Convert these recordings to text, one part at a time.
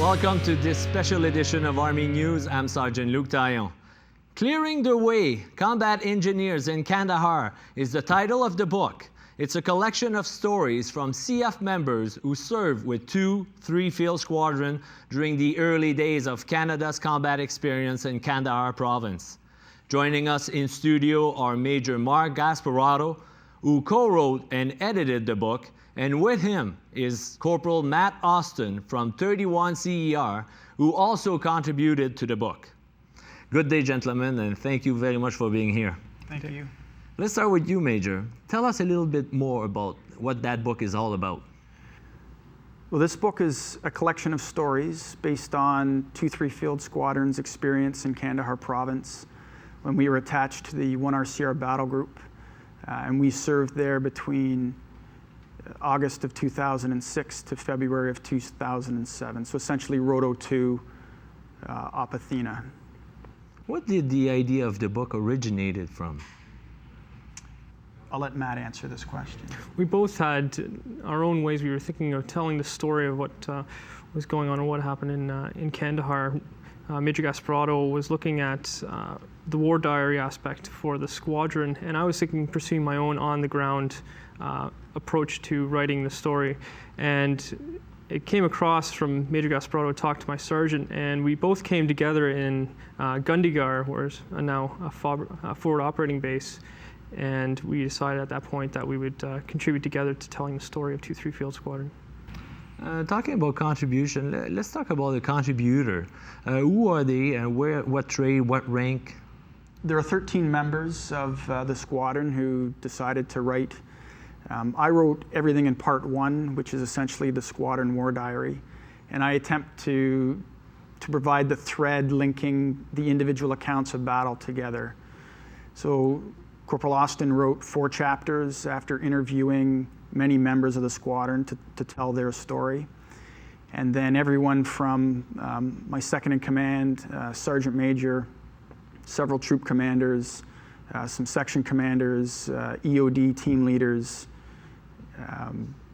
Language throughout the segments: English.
Welcome to this special edition of Army News. I'm Sergeant Luc Taillon. Clearing the Way, Combat Engineers in Kandahar is the title of the book. It's a collection of stories from CF members who served with 2-3 Field Squadron during the early days of Canada's combat experience in Kandahar province. Joining us in studio are Major Mark Gasparotto, who co-wrote and edited the book, and with him is Corporal Matt Austin from 31 CER, who also contributed to the book. Good day, gentlemen, and thank you very much for being here. Thank you. Let's start with you, Major. Tell us a little bit more about what that book is all about. Well, this book is a collection of stories based on 2-3 Field Squadron's experience in Kandahar province when we were attached to the 1RCR battle group. And we served there between August of 2006 to February of 2007. So essentially Roto 2, Op Athena. What did the idea of the book originated from? I'll let Matt answer this question. We both had our own ways we were thinking of telling the story of what was going on and what happened in Kandahar. Major Gasparotto was looking at the war diary aspect for the squadron, and I was thinking pursuing my own on-the-ground approach to writing the story. And it came across from Major Gasparotto talked to my sergeant, and we both came together in Kandahar, where's now a forward operating base. And we decided at that point that we would contribute together to telling the story of 2-3 Field Squadron. Talking about contribution, let's talk about the contributor. Who are they, and what trade, what rank? There are 13 members of the squadron who decided to write. I wrote everything in part 1, which is essentially the squadron war diary, and I attempt to provide the thread linking the individual accounts of battle together. So Corporal Austin wrote 4 chapters after interviewing many members of the squadron to tell their story. And then everyone from my second in command, Sergeant Major, several troop commanders, some section commanders, EOD team leaders,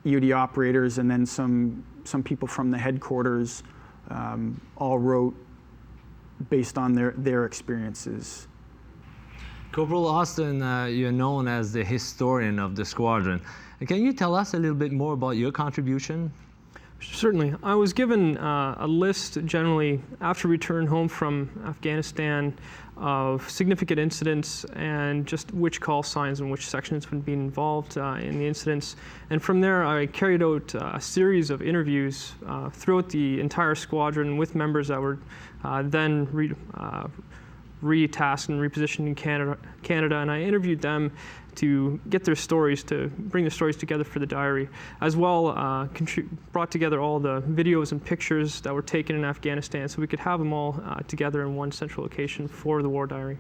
EOD operators, and then some people from the headquarters all wrote based on their experiences. Corporal Austin, you're known as the historian of the squadron. Can you tell us a little bit more about your contribution? Certainly. I was given a list generally after return home from Afghanistan of significant incidents and just which call signs and which sections would be involved in the incidents. And from there, I carried out a series of interviews throughout the entire squadron with members that were then retasked and repositioned in Canada, and I interviewed them to get their stories, to bring their stories together for the diary. As well, brought together all the videos and pictures that were taken in Afghanistan so we could have them all together in one central location for the war diary.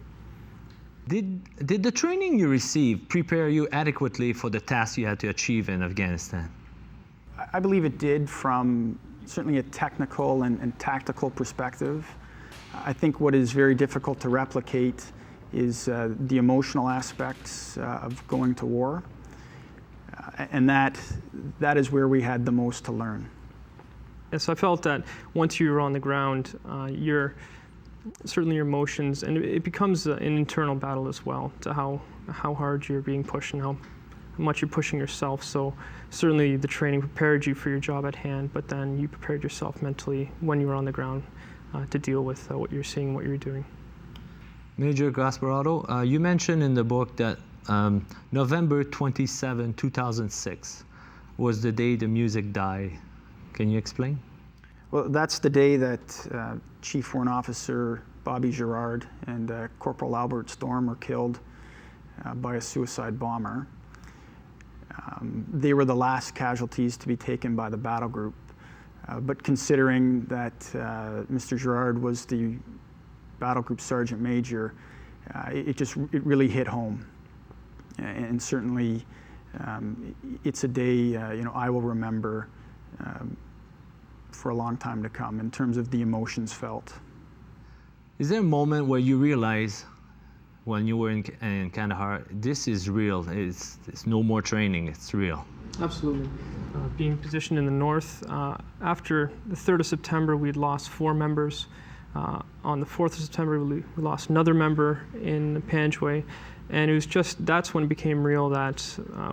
Did the training you received prepare you adequately for the task you had to achieve in Afghanistan? I believe it did, from certainly a technical and tactical perspective. I think what is very difficult to replicate is the emotional aspects of going to war, and that is where we had the most to learn. Yes, I felt that once you were on the ground, certainly your emotions, and it becomes an internal battle as well, to how hard you're being pushed and how much you're pushing yourself. So certainly the training prepared you for your job at hand, but then you prepared yourself mentally when you were on the ground to deal with what you're seeing, what you're doing. Major Gasparotto, you mentioned in the book that November 27, 2006 was the day the music died. Can you explain? Well, that's the day that Chief Warrant Officer Bobby Girard and Corporal Albert Storm were killed by a suicide bomber. They were the last casualties to be taken by the battle group. But considering that Mr. Girard was the battle group sergeant major, it really hit home. And certainly it's a day I will remember for a long time to come in terms of the emotions felt. Is there a moment where you realize when you were in Kandahar, this is real, it's no more training, it's real? Absolutely. Being positioned in the north, after the 3rd of September, we'd lost 4 members. On the 4th of September, we lost another member in Panjwai. And it was just, that's when it became real that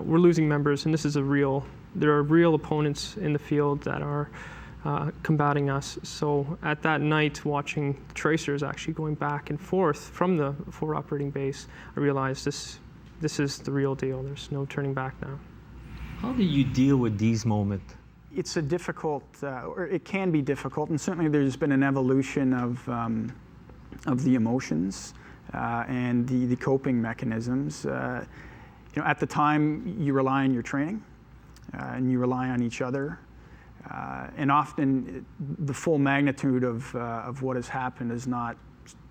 we're losing members, and there are real opponents in the field that are combating us. So at that night, watching tracers actually going back and forth from the forward operating base, I realized this is the real deal. There's no turning back now. How do you deal with these moments? It's a difficult, or it can be difficult, and certainly there's been an evolution of the emotions and the coping mechanisms. At the time, you rely on your training, and you rely on each other, and often the full magnitude of what has happened is not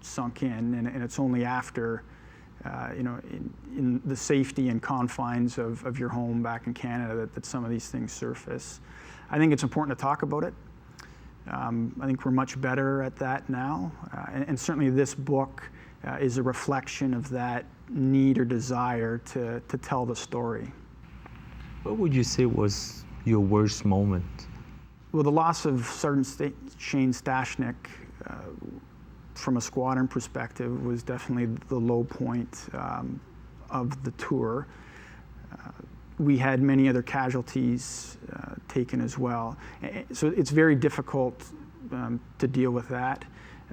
sunk in, and it's only after. In the safety and confines of your home back in Canada that some of these things surface. I think it's important to talk about it. I think we're much better at that now. And certainly this book is a reflection of that need or desire to tell the story. What would you say was your worst moment? Well, the loss of Sergeant Shane Stashnik from a squadron perspective was definitely the low point of the tour. We had many other casualties taken as well. So it's very difficult to deal with that.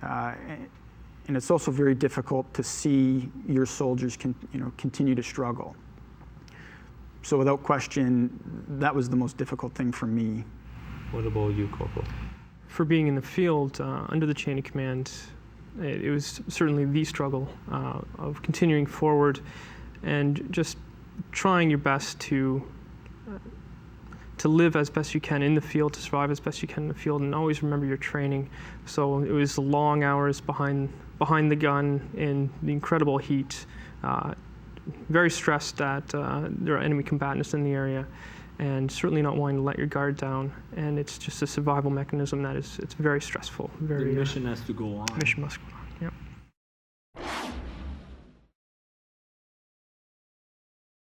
And it's also very difficult to see your soldiers continue to struggle. So without question, that was the most difficult thing for me. What about you, Corporal? For being in the field, under the chain of command, it was certainly the struggle of continuing forward and just trying your best to live as best you can in the field, to survive as best you can in the field, and always remember your training. So it was long hours behind the gun in the incredible heat, very stressed that there are enemy combatants in the area, and certainly not wanting to let your guard down. And it's just a survival mechanism that it's very stressful. The mission has to go on. Mission must go on.